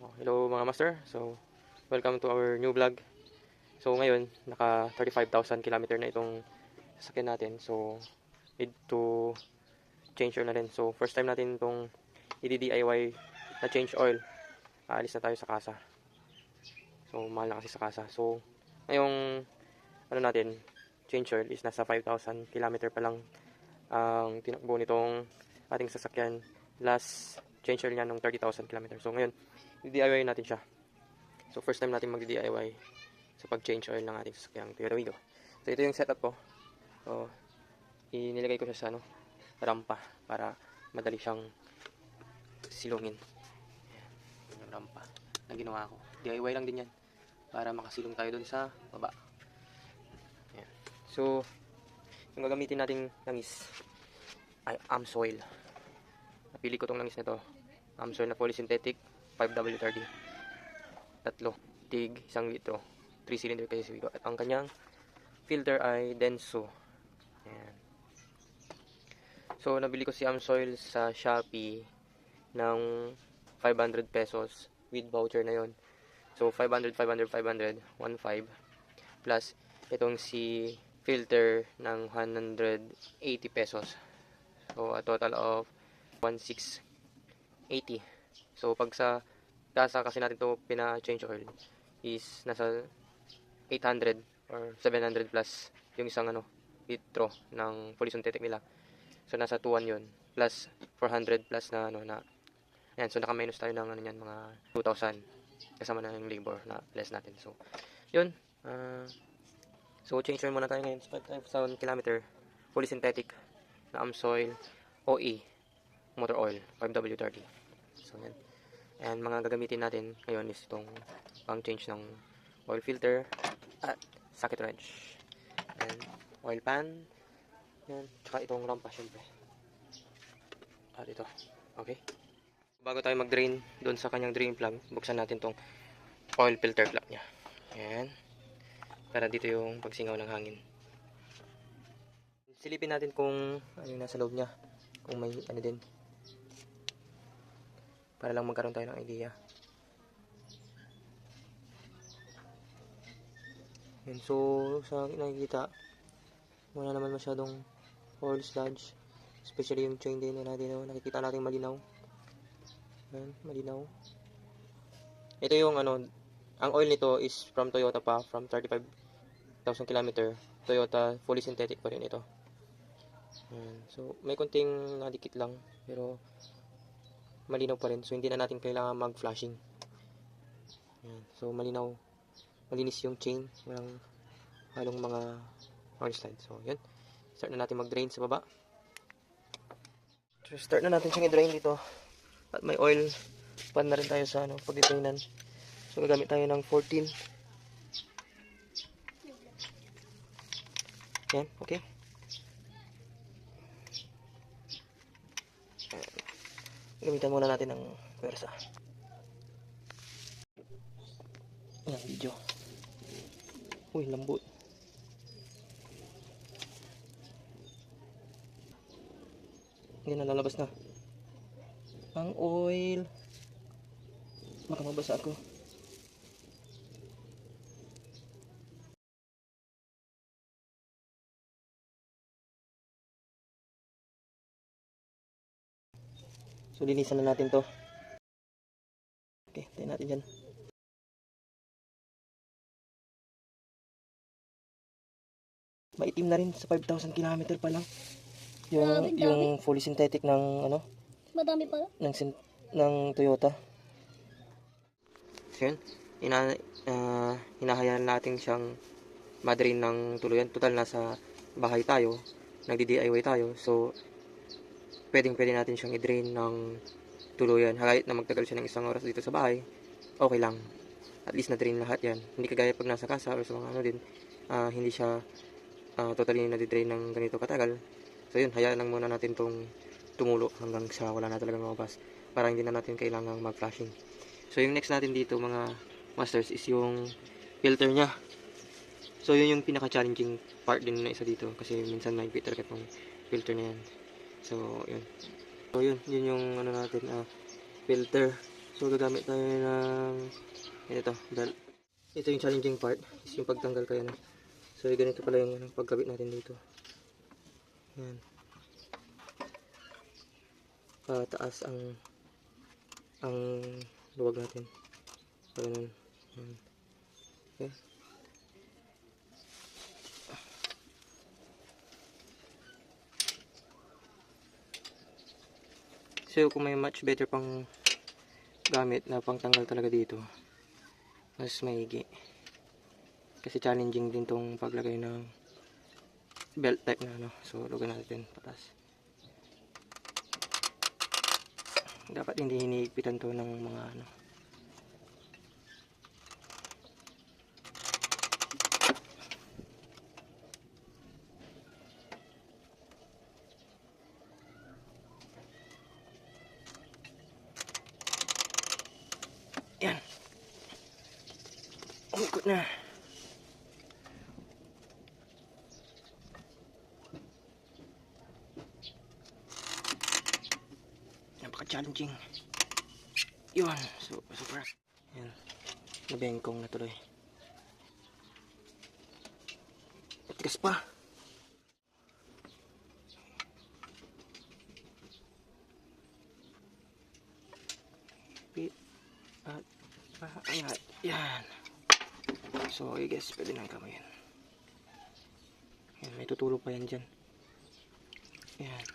Hello mga master. So, welcome to our new vlog. So, ngayon, naka 35,000 kilometer na itong sasakyan natin. So, need to change oil na rin. So, first time natin itong i-DIY na change oil. Aalis na tayo sa kasa. So, mahal na kasi sa kasa. So, ngayong natin, change oil is nasa 5,000 kilometer pa lang ang tinakbo nitong ating sasakyan. Last change oil niya nung 30,000 kilometer. So, ngayon, i-DIY natin siya. So, first time natin mag-DIY sa pag-change oil ng ating sasakyang Toyota Wigo. So, ito yung setup ko. So, inilagay ko siya sa rampa para madali siyang silungin. Ayan, yung rampa na ginawa ko. DIY lang din yan para makasilong tayo dun sa baba. Ayan. So, yung gagamitin nating langis ay AMSOIL. Napili ko tong langis na to. AMSOIL na polysynthetic 5W30. Tatlo. Tig, 1 litro. 3 cylinder kasi si Wigo. At ang kanyang filter ay Denso. Ayan. So, nabili ko si AMSOIL sa Shopee ng 500 pesos with voucher na yon. So, 500, 1.5 plus itong si filter ng 180 pesos. So, a total of 1,680. So, pag sa kasa kasi natin to pina-change oil is nasa 800 or 700 plus yung isang litro ng polysynthetic nila. So, nasa 2,1 yun. Plus 400 plus na ayan, so naka-minus tayo ng mga 2,000 kasama na yung labor na less natin. So, yun. So, change oil muna tayo ngayon sa 5,000 km polysynthetic na AMSOIL OE motor oil 5W30. So, yan. And mga gagamitin natin ngayon is itong pang change ng oil filter at socket wrench. And oil pan. Yan. Tsaka itong rampa syempre. At ito. Okay. Bago tayo mag-drain doon sa kanyang drain plug, buksan natin itong oil filter plug niya. Yan. Para dito yung pagsingaw ng hangin. Silipin natin kung ano yung nasa loob niya. Kung may din. Para lang magkaroon tayo ng idea. Yan. So, sa nakikita, wala naman masyadong oil sludge. Especially yung chain din na natin. Nakikita natin malinaw. Yan, malinaw. Ito yung ang oil nito is from Toyota pa. From 35,000 km. Toyota, fully synthetic pa rin ito. Yan. So, may konting nadikit lang. Pero, malinaw pa rin. So, hindi na natin kailangan mag-flashing. Yan. So, malinaw. Malinis yung chain. Walang halong mga oil slide. So, yun. Start na natin mag-drain sa baba. So, start na natin siyang i-drain dito. At may oil pan na rin tayo sa pag-drainan. So, gagamit tayo ng 14. Yan. Okay. Gamitan muna natin ng pwersa. Ayan, video. Uy, lambot. Ayan, nalalabas na ang oil. Baka mabasa ako. So, linisan na natin to. Okay, tayo natin dyan. Maitim na rin sa 5,000 km pa lang. Yung fully synthetic ng Madami pala. ng Toyota. So, yun. Hinahayaan natin siyang madrain ng tuluyan. Total nasa bahay tayo. Nagdi-DIY tayo. So, pwede natin siyang i-drain ng tuluyan. Kahit na magtagal siya ng 1 oras dito sa bahay, okay lang. At least na-drain lahat yan. Hindi kagaya pag nasa kasa or sa mga din, hindi siya totally na-drain ng ganito katagal. So yun, hayaan lang muna natin tong tumulo hanggang sa wala na talagang lumabas. Para hindi na natin kailangang mag-flashing. So yung next natin dito mga masters is yung filter niya. So yun yung pinaka-challenging part din na isa dito. Kasi minsan may filter ka tong filter na yan. So, yun. So, yun yung natin, filter. So gagamit tayo ng ito, belt. Ito yung challenging part, is yung pagtanggal kaya na. So ganito pala yung pagkabit natin dito. Yan. Pataas ang luwag natin. So ganun. Yan. Okay. So kung may much better pang gamit na pangtanggal talaga dito, mas maigi. Kasi challenging din tong paglagay ng belt type na ano. So lugan natin patas. Dapat hindi hiniigpitan to ng mga ano. Yan. Umikot na. Napaka-challenging. Yun. So, super. Yan. Nabengkong na tuloy. Tigas pa. At angat. Yan. So, I guess pwede nang kamay yan. Yan, may tutulog pa yan dyan. Yan.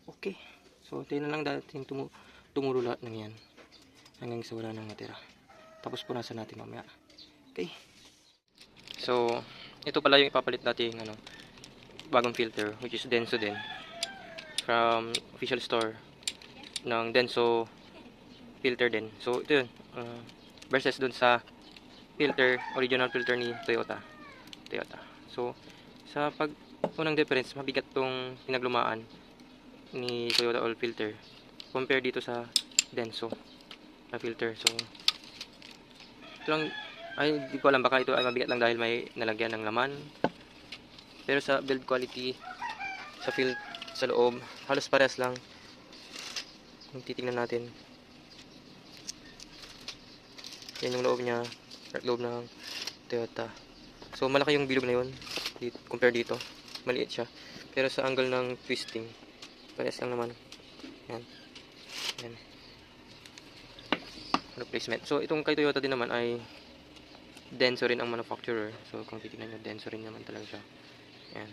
Okay. So, tingnan lang dating tumulo lahat ng yan. Hanggang sa wala nang natira. Tapos punasan natin mamaya. Okay. So, ito pala yung ipapalit natin ano, bagong filter, which is Denso din. From official store ng Denso filter din. So, ito yun. Versus dun sa filter, original filter ni Toyota. So, sa unang difference, mabigat tong pinaglumaan ni Toyota oil filter compare dito sa Denso na filter. So, ito lang, ay di ko alam, baka ito ay mabigat lang dahil may nalagyan ng laman. Pero sa build quality, sa loob, halos parehas lang. Kung titingnan natin, yan yung loob niya, loob ng Toyota. So malaki yung bilog na yun compare dito, maliit siya. Pero sa angle ng twisting, parehas lang naman. Yan. Yan. Replacement. So itong kay Toyota din naman ay Denso rin ang manufacturer. So kung titingnan nyo, Denso rin naman talaga siya. Yan.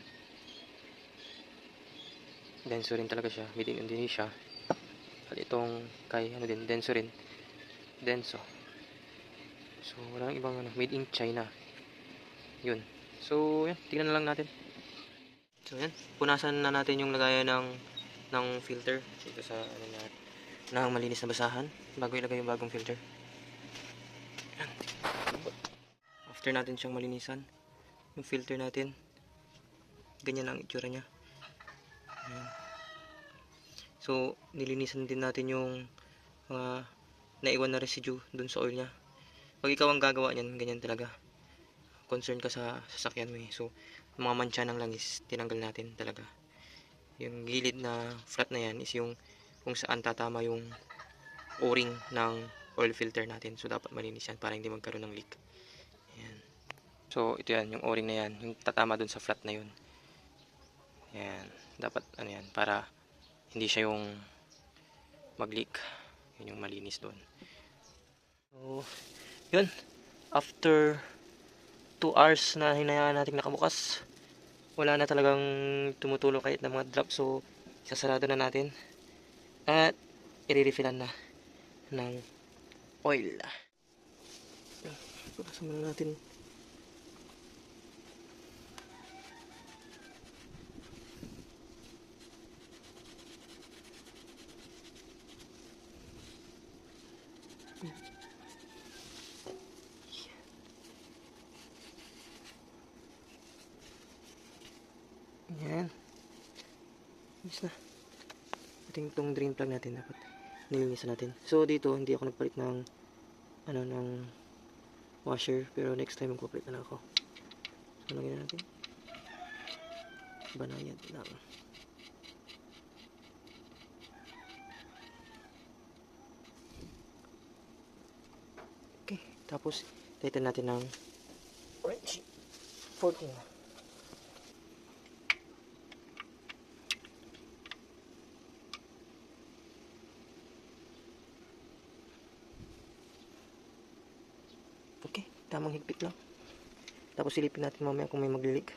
Denso rin talaga siya, made in Indonesia. At itong kay ano din, Denso rin. Denso. So wala nang ibang ano, made in China. Yun. So yan, tingnan na lang natin. So yan, punasan na natin yung lagayan ng filter dito sa ano niya, ng malinis na basahan bago ilagay yung bagong filter. Yan. After natin siyang malinisan, yung filter natin, ganyan ang itsura niya. Ayan. So, nilinisan din natin yung mga naiwan na residue dun sa oil niya. Pag ikaw ang gagawa niyan, ganyan talaga. Concern ka sa sasakyan mo eh. So, mga mancha ng langis, tinanggal natin talaga. Yung gilid na flat na yan is yung kung saan tatama yung o-ring ng oil filter natin. So, dapat malinis yan para hindi magkaroon ng leak. Ayan. So, ito yan, yung o-ring na yan. Yung tatama dun sa flat na yun. Ayan. Dapat ano yan, para hindi siya yung mag-leak. Yun yung malinis doon. So, yun. After 2 hours na hinayaan natin nakabukas, wala na talagang tumutulo kahit na mga drop. So, sasarado na natin. At, i-refillan na ng oil. Pagkasan muna natin. Yan. Ayos na. Itong drain plug natin dapat nilinisan natin. So dito hindi ako nagpalit ng ng washer, pero next time magpapalit na ako. So lagyan natin. Banayad lang. Tapos, tighten natin ng wrench 14. Okay, tamang higpit lang. Tapos silipin natin mamaya kung may maglilig.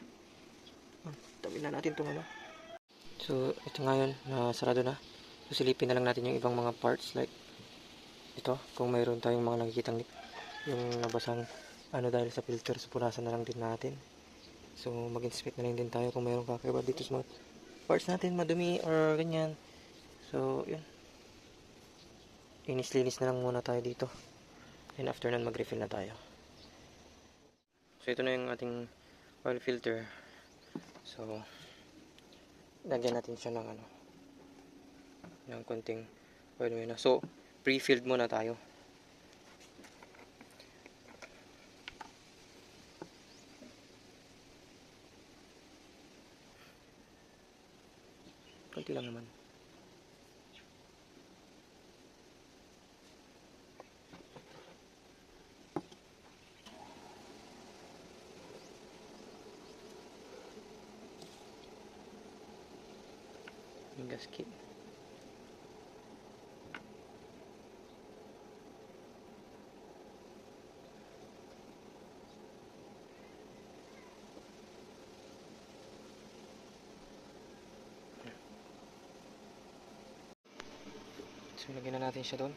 Tabi na natin itong ano. So, ito ngayon, sarado na. So, silipin na lang natin yung ibang mga parts like ito, kung mayroon tayong mga nakikitang yung nabasang ano dahil sa filter, so punasan na lang din natin. So, mag-inspect na lang din tayo kung mayroong kakaiba dito sa mga parts natin, madumi or ganyan. So, yun. Linis-linis na lang muna tayo dito. And after nun, mag-refill na tayo. So, ito na yung ating oil filter. So, lagyan natin siya ng ano, ng konting oil muna. So, pre-filled muna tayo. Konti lang naman. Yung gasket. So, lagyan na natin siya doon.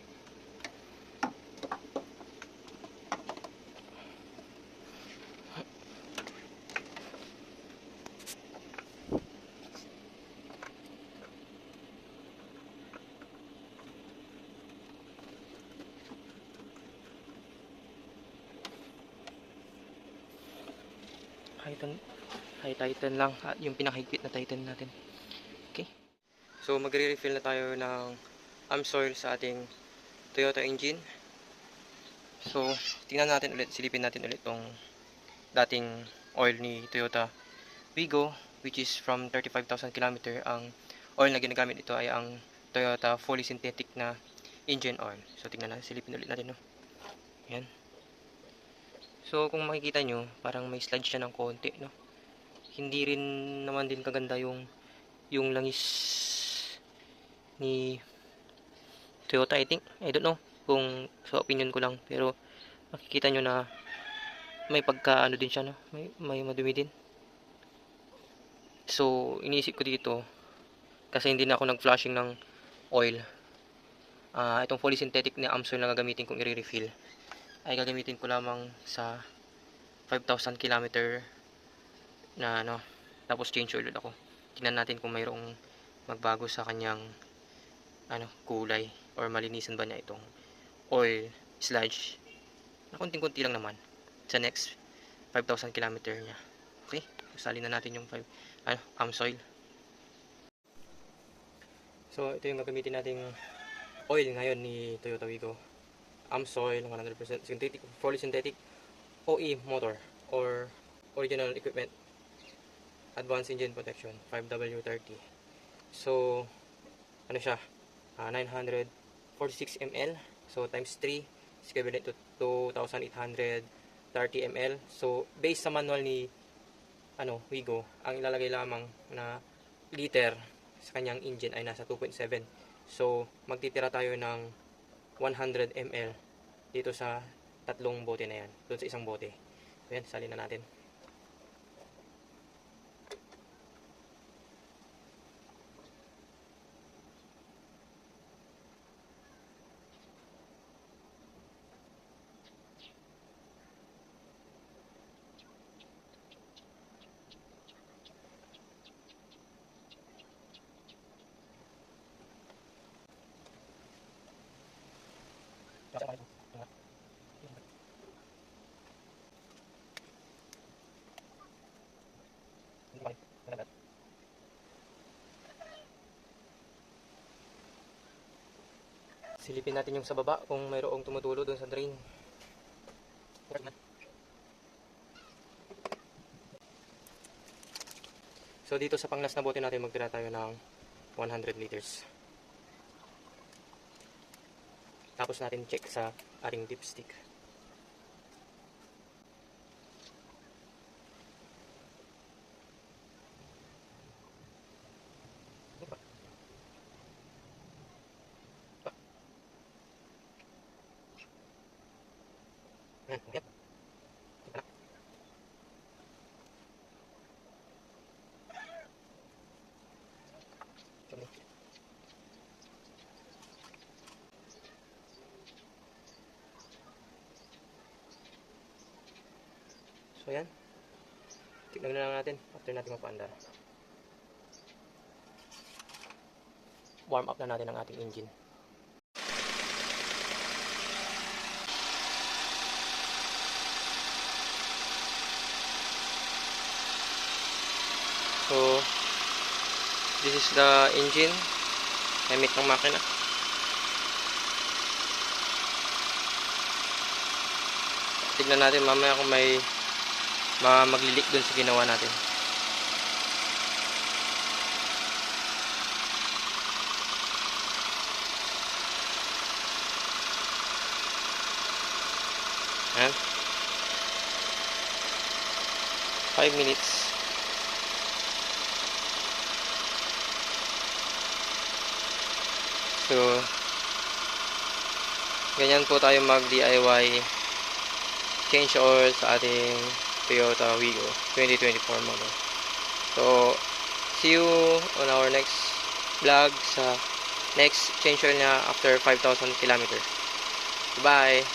High tighten lang. Yung pinakahigpit na tighten natin. Okay. So, magre-refill na tayo ng AMSOIL sa ating Toyota engine. So, tingnan natin ulit, silipin natin ulit tong dating oil ni Toyota Wigo, which is from 35,000 km. Ang oil na ginagamit ito ay ang Toyota fully synthetic na engine oil. So, tingnan natin, silipin ulit natin, no? Yan. So, kung makikita nyo, parang may sludge siya ng konti, no? Hindi rin naman din kaganda yung langis ni Toyota, I think. I don't know kung sa opinion ko lang, pero makikita nyo na may pagka ano din siya, no? May madumi din. So, iniisip ko dito kasi hindi na ako nag-flushing ng oil. Itong fully synthetic na AMSOIL na gagamitin kong i-refill ay gagamitin ko lamang sa 5,000 km na ano, tapos change oil ako. Tingnan natin kung mayroong magbago sa kanyang ano, kulay or malinisan ba niya itong oil sludge na konting-konti lang naman sa next 5,000 km niya. Okay, salin na natin yung AMSOIL. So, ito yung gagamitin nating oil ngayon ni Toyota Wigo. AMSOIL 100% synthetic, fully synthetic OE motor or original equipment advanced engine protection 5W30. So, ano siya? 946 ml. So, times 3 is equivalent to 2,830 ml. So, based sa manual ni Wigo, ang ilalagay lamang na liter sa kanyang engine ay nasa 2.7. So, magtitira tayo ng 100 ml dito sa tatlong bote na yan. Doon sa isang bote. So, yan, salin na natin. Silipin natin yung sa baba kung mayroong tumutulo doon sa drain. So dito sa panglas na bote natin magtira tayo ng 100 liters. Tapos natin check sa ating dipstick. Ayan, okay. So yan, tignan na lang natin after natin mapaandar. Warm up na natin ang ating engine. So this is the engine gamit ng makina. Tignan natin mamaya kung may maglilik dun sa ginawa natin. Ayan. 5 minutes. So ganyan po tayo mag DIY change oil sa ating Toyota Wigo 2024 model. So see you on our next vlog sa next change oil niya after 5,000 kilometers. Bye!